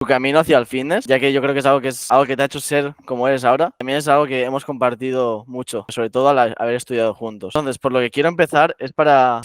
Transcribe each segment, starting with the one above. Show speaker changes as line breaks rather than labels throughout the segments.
Tu camino hacia el fitness, ya que yo creo que es algo que te ha hecho ser como eres ahora, también es algo que hemos compartido mucho, sobre todo al haber estudiado juntos. Entonces, por lo que quiero empezar es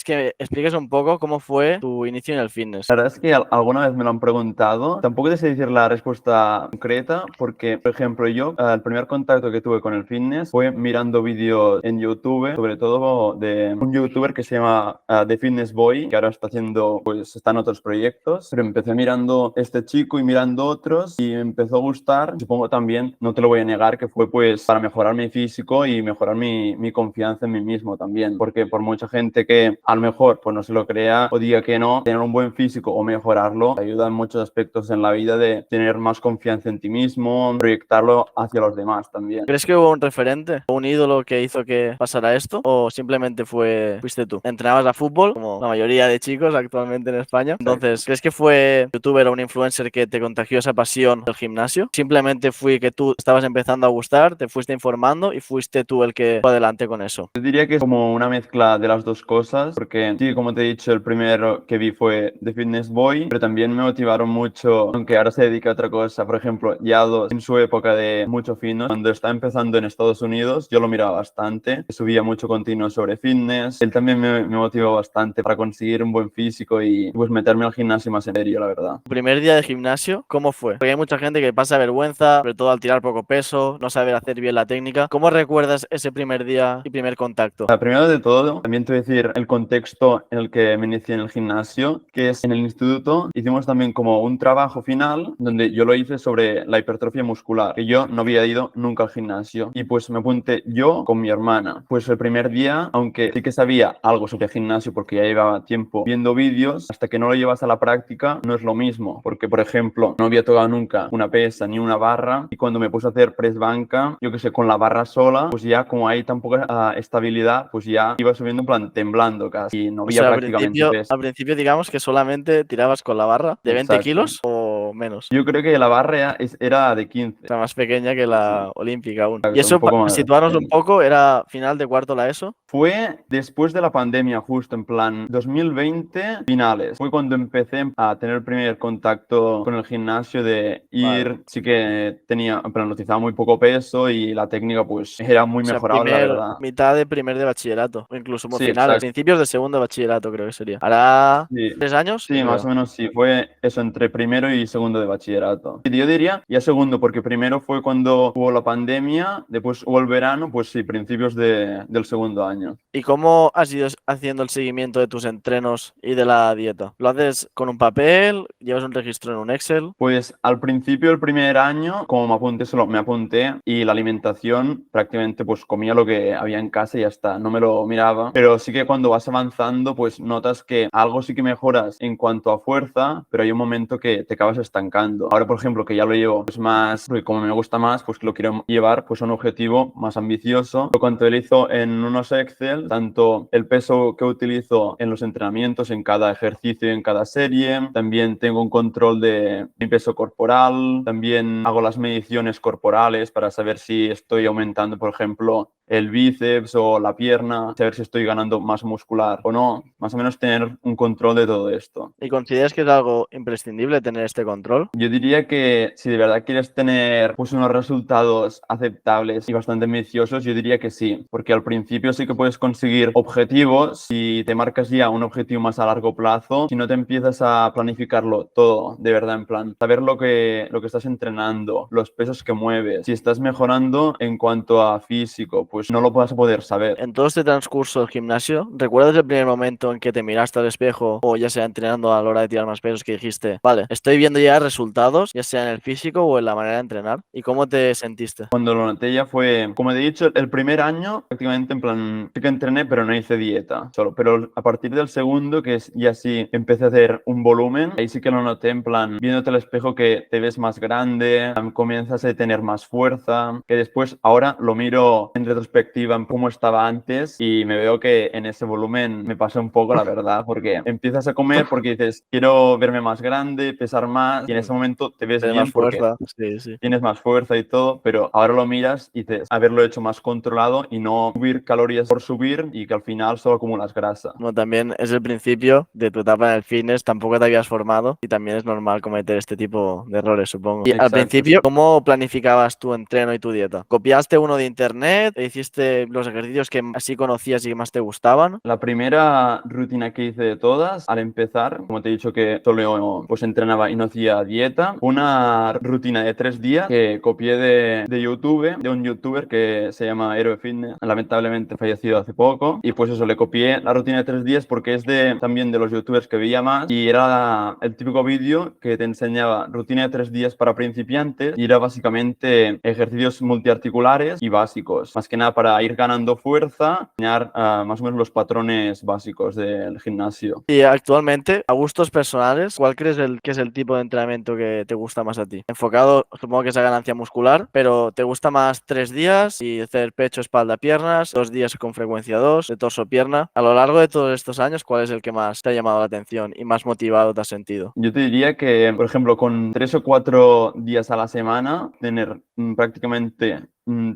que me expliques un poco cómo fue tu inicio en el fitness.
La verdad es que alguna vez me lo han preguntado. Tampoco te sé decir la respuesta concreta porque, por ejemplo, yo el primer contacto que tuve con el fitness fue mirando vídeos en YouTube, sobre todo de un youtuber que se llama The Fitness Boy, que ahora está en otros proyectos. Pero empecé mirando este chico y mirando otros y me empezó a gustar. Supongo también, no te lo voy a negar, que fue pues para mejorar mi físico y mejorar mi confianza en mí mismo también. Porque por mucha gente que a lo mejor pues no se lo crea o diga que no, tener un buen físico o mejorarlo ayuda en muchos aspectos en la vida de tener más confianza en ti mismo, proyectarlo hacia los demás también.
¿Crees que hubo un referente, un ídolo que hizo que pasara esto? ¿O simplemente fuiste tú? ¿Entrenabas a fútbol, como la mayoría de chicos actualmente en España? Entonces, ¿crees que fue youtuber o un influencer que te contagió esa pasión del gimnasio? ¿Simplemente fue que tú estabas empezando a gustar, te fuiste informando y fuiste tú el que fue adelante con eso?
Yo diría que es como una mezcla de las dos cosas, porque sí, como te he dicho, el primero que vi fue The Fitness Boy, pero también me motivaron mucho, aunque ahora se dedica a otra cosa. Por ejemplo, Yados, en su época de mucho fitness, cuando estaba empezando en Estados Unidos, yo lo miraba bastante, subía mucho contenido sobre fitness. Él también me motivó bastante para conseguir un buen físico y pues meterme al gimnasio más en serio, la verdad.
Tu primer día de gimnasio, ¿cómo fue? Porque hay mucha gente que pasa vergüenza, sobre todo al tirar poco peso, no saber hacer bien la técnica. ¿Cómo recuerdas ese primer día y primer contacto?
Primero de todo, también te voy a decir el contexto en el que me inicié en el gimnasio, que es en el instituto. Hicimos también como un trabajo final donde yo lo hice sobre la hipertrofia muscular, que yo no había ido nunca al gimnasio. Y pues me apunté yo con mi hermana. Pues el primer día, aunque sí que sabía algo sobre gimnasio porque ya llevaba tiempo viendo vídeos, hasta que no lo llevas a la práctica no es lo mismo. Porque, por ejemplo, no había tocado nunca una pesa ni una barra y cuando me puse a hacer press banca, yo que sé, con la barra sola, pues ya como hay tan poca estabilidad, pues ya iba subiendo en plan temblando casi y no
O
había
sea,
prácticamente peso.
al principio digamos que solamente tirabas con la barra de 20
Exacto.
kilos o menos.
Yo creo que la barra era de
O
15.
sea, más pequeña que
Sí,
la olímpica aún. Y
exacto, un
eso,
poco
para
más
situarnos un
pequeña.
poco, era final de cuarto la ESO.
Fue después de la pandemia, justo en plan 2020 finales. Fue cuando empecé a tener el primer contacto con el gimnasio de
Vale.
ir, sí que tenía, en plan, utilizaba muy poco peso y la técnica pues era muy
O sea,
mejorable, la verdad.
mitad de primer de bachillerato, o incluso
Sí,
finales,
exacto.
principios de segundo de bachillerato creo que sería. Hará
Sí,
3 años, yo
sí, más o
creo.
menos sí. Fue eso entre primero y segundo de bachillerato. Y yo diría ya segundo, porque primero fue cuando hubo la pandemia, después hubo el verano, pues sí, principios del segundo año.
¿Y cómo has ido haciendo el seguimiento de tus entrenos y de la dieta? ¿Lo haces con un papel? ¿Llevas un registro en un Excel?
Pues al principio del primer año, como me apunté, solo me apunté y la alimentación prácticamente pues comía lo que había en casa y ya está, no me lo miraba. Pero sí que cuando vas avanzando pues notas que algo sí que mejoras en cuanto a fuerza, pero hay un momento que te acabas estancando. Ahora, por ejemplo, que ya lo llevo pues más, porque como me gusta más, pues lo quiero llevar pues a un objetivo más ambicioso. Lo contabilizo en unos Excel, tanto el peso que utilizo en los entrenamientos, en cada ejercicio y en cada serie. También tengo un control de mi peso corporal, también hago las mediciones corporales para saber si estoy aumentando, por ejemplo, el bíceps o la pierna, saber si estoy ganando masa muscular o no, más o menos tener un control de todo esto.
¿Y consideras que es algo imprescindible tener este control?
Yo diría que si de verdad quieres tener pues unos resultados aceptables y bastante ambiciosos, yo diría que sí, porque al principio sí que puedes conseguir objetivos si te marcas ya un objetivo más a largo plazo, si no te empiezas a planificarlo todo de verdad en plan, saber lo que estás entrenando, los pesos que mueves, si estás mejorando en cuanto a físico, pues no lo vas a poder saber.
En todo este transcurso del gimnasio, ¿recuerdas el primer momento en que te miraste al espejo o ya sea entrenando a la hora de tirar más pesos que dijiste, vale, estoy viendo ya resultados, ya sea en el físico o en la manera de entrenar? ¿Y cómo te sentiste?
Cuando lo noté ya fue, como te he dicho, el primer año prácticamente en plan, sí que entrené, pero no hice dieta solo. Pero a partir del segundo, que es ya sí empecé a hacer un volumen, ahí sí que lo noté en plan, viéndote al espejo que te ves más grande, comienzas a tener más fuerza, que después ahora lo miro en retrospectiva en cómo estaba antes y me veo que en ese volumen me pasé un poco, la verdad, porque empiezas a comer porque dices, quiero verme más grande, pesar más, y en ese momento te ves
Tienes más
bien porque
fuerza. Sí, sí.
tienes más fuerza y todo, pero ahora lo miras y dices, haberlo hecho más controlado y no subir calorías por subir y que al final solo acumulas grasa.
Bueno, también es el principio de tu etapa en el fitness, tampoco te habías formado y también es normal cometer este tipo de errores, supongo. Y al
Exacto.
principio, ¿cómo planificabas tu entreno y tu dieta? ¿Copiaste uno de internet? ¿E hiciste los ejercicios que así conocías y que más te gustaban?
La primera rutina que hice de todas, al empezar, como te he dicho que solo pues entrenaba y no hacía dieta, una rutina de 3 días que copié de YouTube, de un youtuber que se llama Héroe Fitness, lamentablemente fallecido hace poco, y pues eso, le copié la rutina de 3 días porque es también de los youtubers que veía más y era el típico vídeo que te enseñaba rutina de 3 días para principiantes y era básicamente ejercicios multiarticulares y básicos, más que nada para ir ganando fuerza, enseñar más o menos los patrones básicos del gimnasio.
Y actualmente, a gustos personales, ¿cuál crees que es el tipo de entrenamiento que te gusta más a ti? Enfocado, supongo que es a ganancia muscular, pero ¿te gusta más 3 días y hacer pecho, espalda, piernas, 2 días con frecuencia 2, de torso, pierna? A lo largo de todos estos años, ¿cuál es el que más te ha llamado la atención y más motivado te has sentido?
Yo te diría que, por ejemplo, con 3 o 4 días a la semana, tener prácticamente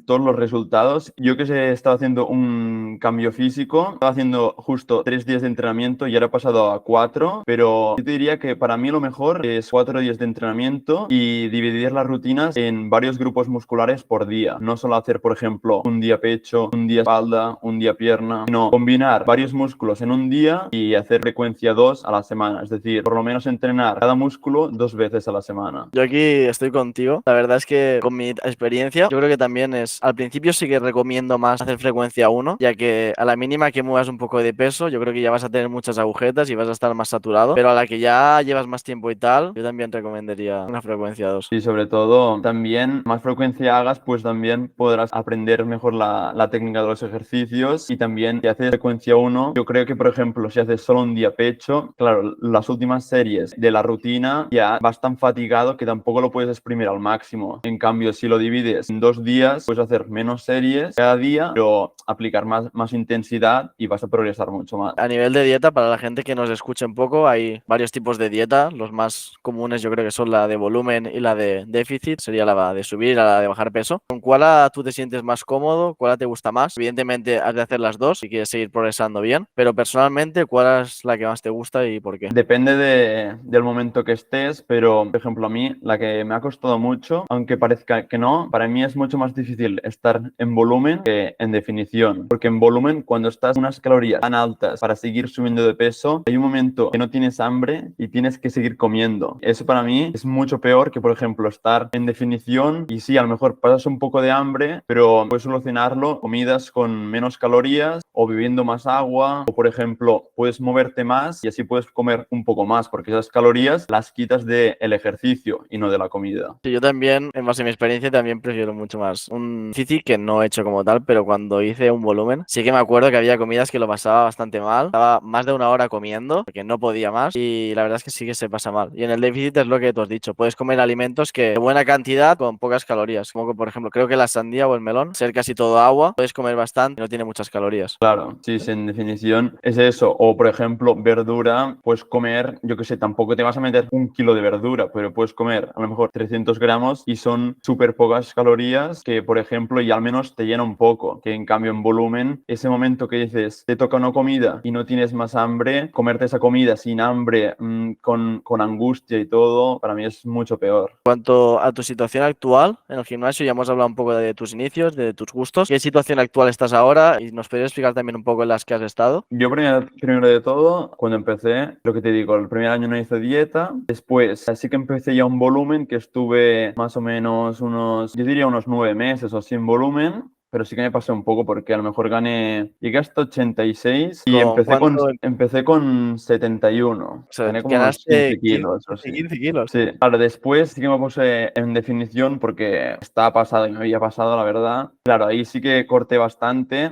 todos los resultados. Yo que he estado haciendo un cambio físico, estaba haciendo justo 3 días de entrenamiento y ahora he pasado a 4, pero yo te diría que para mí lo mejor es 4 días de entrenamiento y dividir las rutinas en varios grupos musculares por día. No solo hacer, por ejemplo, un día pecho, un día espalda, un día pierna, sino combinar varios músculos en un día y hacer frecuencia 2 a la semana. Es decir, por lo menos entrenar cada músculo 2 veces a la semana.
Yo aquí estoy contigo. La verdad es que con mi experiencia, yo creo que también es, al principio sí que recomiendo más hacer frecuencia uno, ya que a la mínima que muevas un poco de peso, yo creo que ya vas a tener muchas agujetas y vas a estar más saturado, pero a la que ya llevas más tiempo y tal, yo también recomendaría una frecuencia 2.
Y sobre todo, también más frecuencia hagas, pues también podrás aprender mejor la técnica de los ejercicios y también si haces frecuencia uno yo creo que, por ejemplo, si haces solo un día pecho, claro, las últimas series de la rutina ya vas tan fatigado que tampoco lo puedes exprimir al máximo. En cambio, si lo divides en 2 días, puedes hacer menos series cada día, pero aplicar más intensidad y vas a progresar mucho más.
A nivel de dieta, para la gente que nos escuche un poco, hay varios tipos de dieta. Los más comunes yo creo que son la de volumen y la de déficit, sería la de subir y la de bajar peso. ¿Con cuál tú te sientes más cómodo? ¿Cuál te gusta más? Evidentemente has de hacer las dos si quieres seguir progresando bien, pero personalmente, ¿cuál es la que más te gusta y por qué?
Depende del momento que estés, pero por ejemplo a mí la que me ha costado mucho, aunque parezca que no, para mí es mucho más difícil estar en volumen que en definición, porque en volumen cuando estás unas calorías tan altas para seguir subiendo de peso, hay un momento que no tienes hambre y tienes que seguir comiendo. Eso para mí es mucho peor que por ejemplo estar en definición y sí, a lo mejor pasas un poco de hambre, pero puedes solucionarlo comidas con menos calorías o bebiendo más agua o por ejemplo puedes moverte más y así puedes comer un poco más, porque esas calorías las quitas del ejercicio y no de la comida.
Sí, yo también, en base a mi experiencia, también prefiero mucho más un ejercicio que no he hecho como tal, pero cuando hice un volumen, sí que me acuerdo que había comidas que lo pasaba bastante mal. Estaba más de una hora comiendo, porque no podía más, y la verdad es que sí que se pasa mal. Y en el déficit es lo que tú has dicho, puedes comer alimentos que de buena cantidad con pocas calorías, como que, por ejemplo, creo que la sandía o el melón, ser casi todo agua, puedes comer bastante y no tiene muchas calorías.
Claro, sí, sí, en definición es eso. O, por ejemplo, verdura, puedes comer, yo qué sé, tampoco te vas a meter 1 kilo de verdura, pero puedes comer a lo mejor 300 gramos y son súper pocas calorías que, por ejemplo, y al menos te llena un poco. Que en cambio, en volumen, ese momento que dices, te toca una comida y no tienes más hambre, comerte esa comida sin hambre, con angustia y todo, para mí es mucho peor.
Cuanto a tu situación actual en el gimnasio, ya hemos hablado un poco de tus inicios, de tus gustos. ¿Qué situación actual estás ahora? Y nos podrías explicar también un poco en las que has estado.
Yo primero de todo, cuando empecé, lo que te digo, el primer año no hice dieta, después así que empecé ya un volumen que estuve más o menos yo diría unos 9 meses o así en volumen, pero sí que me pasé un poco porque a lo mejor llegué hasta 86 y
¿Con cuánto
empecé con 71,
o sea,
gané como unos
ganaste
15 kilos o así.
15 kilos?
Sí, claro, después sí que me puse en definición porque estaba pasado y me había pasado, la verdad. Claro, ahí sí que corté bastante.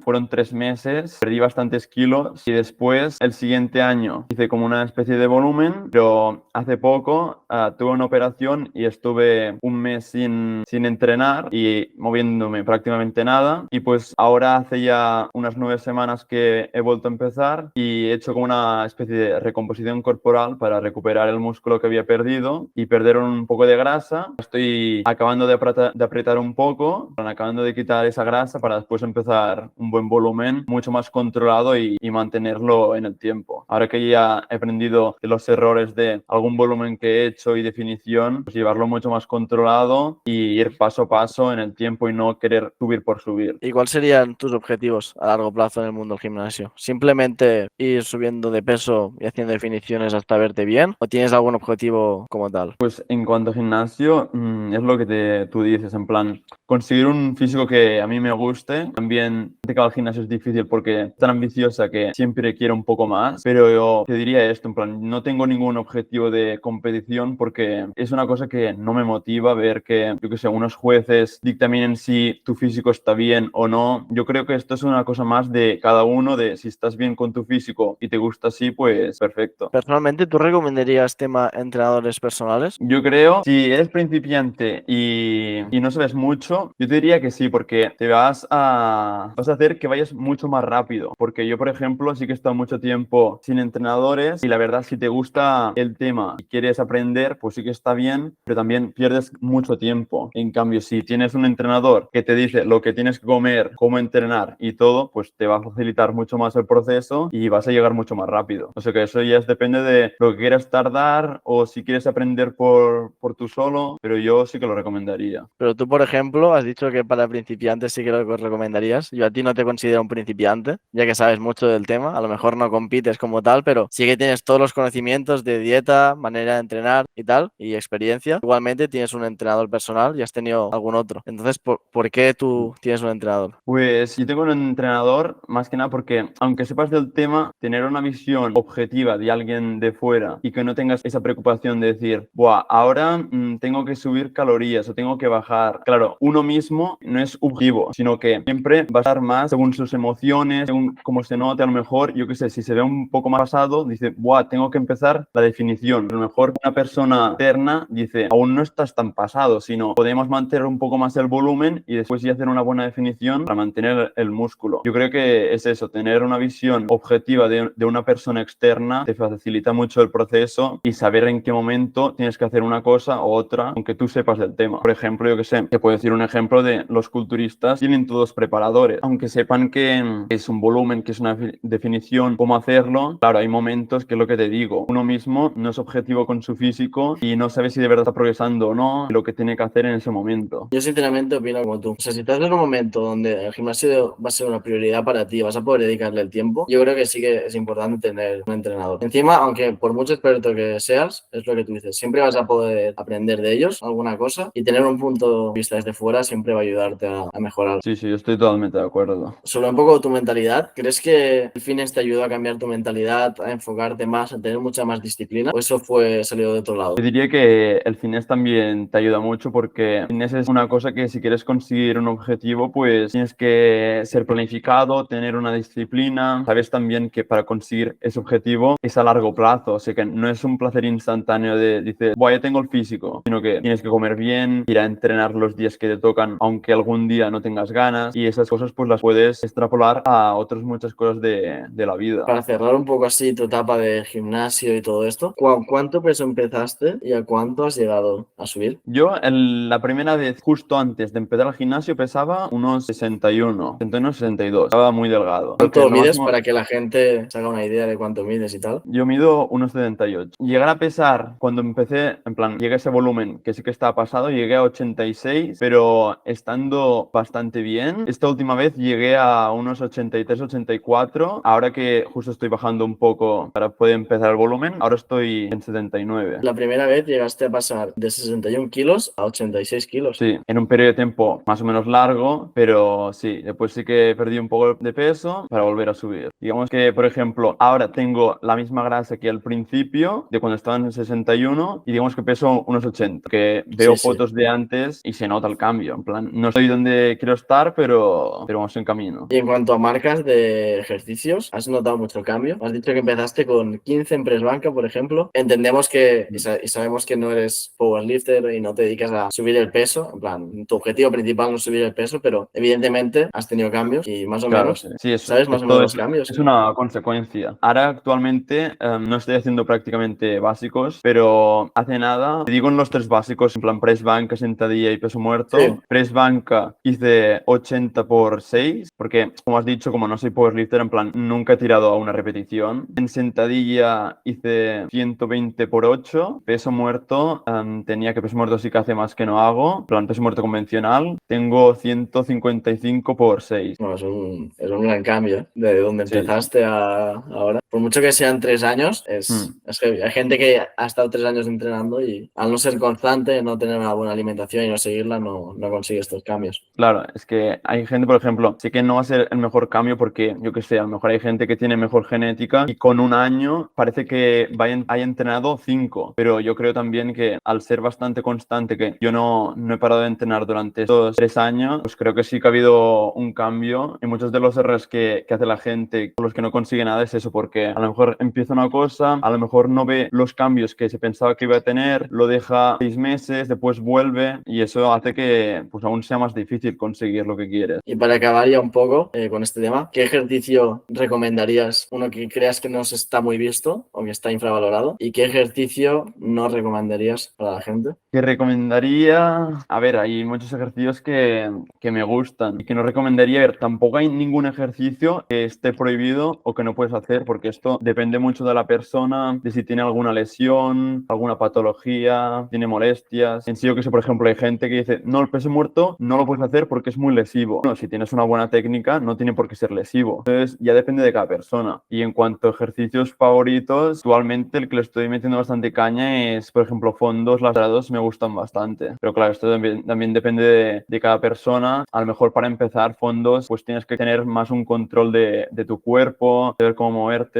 Fueron 3 meses, perdí bastantes kilos y después, el siguiente año, hice como una especie de volumen, pero hace poco tuve una operación y estuve un mes sin entrenar y moviendo moviéndome prácticamente nada y pues ahora hace ya unas 9 semanas que he vuelto a empezar y he hecho como una especie de recomposición corporal para recuperar el músculo que había perdido y perder un poco de grasa. Estoy acabando de apretar un poco, acabando de quitar esa grasa para después empezar un buen volumen mucho más controlado y mantenerlo en el tiempo. Ahora que ya he aprendido de los errores de algún volumen que he hecho y definición, pues llevarlo mucho más controlado y ir paso a paso en el tiempo y no querer subir por subir.
¿Y cuáles serían tus objetivos a largo plazo en el mundo del gimnasio? ¿Simplemente ir subiendo de peso y haciendo definiciones hasta verte bien? ¿O tienes algún objetivo como tal?
Pues en cuanto a gimnasio, es lo que tú dices, en plan, conseguir un físico que a mí me guste. También practicar el gimnasio es difícil porque es tan ambiciosa que siempre quiero un poco más, pero yo te diría esto, en plan, no tengo ningún objetivo de competición porque es una cosa que no me motiva ver que, yo qué sé, unos jueces dictaminen si tu físico está bien o no. Yo creo que esto es una cosa más de cada uno, de si estás bien con tu físico y te gusta así, pues perfecto.
Personalmente, ¿tú recomendarías tema entrenadores personales?
Yo creo, si eres principiante y no sabes mucho, yo te diría que sí, porque vas a hacer que vayas mucho más rápido. Porque yo, por ejemplo, sí que he estado mucho tiempo sin entrenadores y la verdad, si te gusta el tema y quieres aprender, pues sí que está bien, pero también pierdes mucho tiempo. En cambio, si tienes un entrenador que te dice lo que tienes que comer, cómo entrenar y todo, pues te va a facilitar mucho más el proceso y vas a llegar mucho más rápido. O sea que eso ya depende de lo que quieras tardar o si quieres aprender por tú solo, pero yo sí que lo recomendaría.
Pero tú, por ejemplo, has dicho que para principiantes sí que lo recomendarías. Yo a ti no te considero un principiante, ya que sabes mucho del tema. A lo mejor no compites como tal, pero sí que tienes todos los conocimientos de dieta, manera de entrenar y tal, y experiencia. Igualmente tienes un entrenador personal y has tenido algún otro. Entonces, ¿por qué tú tienes un entrenador?
Pues yo tengo un entrenador más que nada porque, aunque sepas del tema, tener una visión objetiva de alguien de fuera y que no tengas esa preocupación de decir, buah, ahora tengo que subir calorías o tengo que bajar. Claro, uno mismo no es objetivo, sino que siempre va a estar más según sus emociones, según cómo se note. A lo mejor, yo qué sé, si se ve un poco más pasado, dice, buah, tengo que empezar la definición. A lo mejor una persona externa dice, aún no estás tan pasado, sino podemos mantener un poco más el volumen y después ya hacer una buena definición para mantener el músculo. Yo creo que es eso, tener una visión objetiva de una persona externa te facilita mucho el proceso y saber en qué momento tienes que hacer una cosa u otra, aunque tú sepas del tema. Por ejemplo, yo que sé, te puedo decir un ejemplo de los culturistas, tienen todos preparadores, aunque sepan que es un volumen, que es una definición, cómo hacerlo. Claro, hay momentos que es lo que te digo, uno mismo no es objetivo con su físico y no sabe si de verdad está progresando o no, y lo que tiene que hacer en ese momento.
Yo sinceramente opino como tú. O sea, si estás en un momento donde el gimnasio va a ser una prioridad para ti, vas a poder dedicarle el tiempo, yo creo que sí que es importante tener un entrenador. Encima, aunque por mucho experto que seas, es lo que tú dices, siempre vas a poder aprender de ellos alguna cosa y tener un punto de vista desde fuera siempre va a ayudarte a mejorar.
Sí, sí, yo estoy totalmente de acuerdo.
Sobre un poco tu mentalidad, ¿crees que el fitness te ayudó a cambiar tu mentalidad, a enfocarte más, a tener mucha más disciplina? ¿O eso fue salido de otro lado?
Yo diría que el fitness también te ayuda mucho porque el fitness es una cosa que si quieres conseguir un objetivo, pues tienes que ser planificado, tener una disciplina. Sabes también que para conseguir ese objetivo es a largo plazo, o sea que no es un placer instantáneo de, dices, bueno, ya tengo el físico, sino que tienes que comer bien, ir a entrenar los días que te tocan, aunque algún día no tengas ganas, y esas cosas pues las puedes extrapolar a otras muchas cosas de la vida.
Para cerrar un poco así tu etapa de gimnasio y todo esto, ¿cuánto peso empezaste y a cuánto has llegado a subir?
Yo la primera vez, justo antes de empezar el gimnasio, pesaba unos 61, 61, 62. Estaba muy delgado. Porque
¿Cuánto
lo
mides
máximo,
para que la gente se haga una idea de cuánto mides y tal?
yo mido unos 78. Llegar a pesar, cuando empecé, en plan, llegué a ese volumen que sí que estaba pasado, llegué a 86, pero estando bastante bien. Esta última vez llegué a unos 83, 84. Ahora que justo estoy bajando un poco para poder empezar el volumen, ahora estoy en 79.
La primera vez llegaste a pasar de 61 kilos a 86 kilos.
Sí, en un periodo de tiempo más o menos largo, pero sí, después sí que perdí un poco de peso para volver a subir. Digamos que, por ejemplo, ahora tengo la misma grasa que al principio, de cuando estaba en 61, y digamos que peso unos 80, que veo
Sí, sí.
fotos de antes y se nota el cambio. En plan, no estoy donde quiero estar, pero vamos en camino.
Y en cuanto a marcas de ejercicios, ¿has notado mucho cambio? Has dicho que empezaste con 15 en press banca, por ejemplo. Entendemos que y sabemos que no eres powerlifter y no te dedicas a subir el peso. En plan, tu objetivo principal principal no subir el peso, pero evidentemente has tenido cambios y más o
Claro,
menos,
sí. Sí,
¿sabes más o menos los cambios?
Es una consecuencia. Ahora actualmente no estoy haciendo prácticamente básicos, pero hace nada, te digo en los 3 básicos, en plan press banca, sentadilla y peso muerto.
Sí.
Press banca hice 80 por 6, porque como has dicho, como no soy powerlifter, en plan nunca he tirado a una repetición. En sentadilla hice 120 por 8. Peso muerto, tenía que peso muerto sí que hace más que no hago, en plan peso muerto convencional. Tengo 155 por 6.
No, es un gran cambio, ¿eh? De donde
Sí.
empezaste a ahora. Por mucho que sean 3 años, es heavy. Hay gente que ha estado 3 años entrenando y al no ser constante, no tener una buena alimentación y no seguirla, no consigue estos cambios.
Claro, es que hay gente, por ejemplo, sí que no va a ser el mejor cambio porque, yo qué sé, a lo mejor hay gente que tiene mejor genética y con un año parece que haya entrenado 5, pero yo creo también que al ser bastante constante, que yo no he parado de entrenar durante estos 3 años, pues creo que sí que ha habido un cambio y muchos de los errores que hace la gente con los que no consigue nada es eso, porque a lo mejor empieza una cosa, a lo mejor no ve los cambios que se pensaba que iba a tener, lo deja 6 meses, después vuelve y eso hace que pues aún sea más difícil conseguir lo que quieres.
Y para acabar ya un poco con este tema, ¿qué ejercicio recomendarías? Uno que creas que no se está muy visto o que está infravalorado. ¿Y qué ejercicio no recomendarías para la gente?
¿Qué recomendaría? A ver, hay muchos ejercicios que me gustan y que no recomendaría. A ver, tampoco hay ningún ejercicio que esté prohibido o que no puedes hacer, porque esto depende mucho de la persona, de si tiene alguna lesión, alguna patología, tiene molestias. En sí, yo que sé, por ejemplo, hay gente que dice, no, el peso muerto no lo puedes hacer porque es muy lesivo. No, si tienes una buena técnica, no tiene por qué ser lesivo. Entonces, ya depende de cada persona. Y en cuanto a ejercicios favoritos, actualmente el que le estoy metiendo bastante caña es, por ejemplo, fondos lastrados, me gustan bastante. Pero claro, esto también depende de cada persona. A lo mejor para empezar fondos, pues tienes que tener más un control de tu cuerpo, de ver cómo moverte.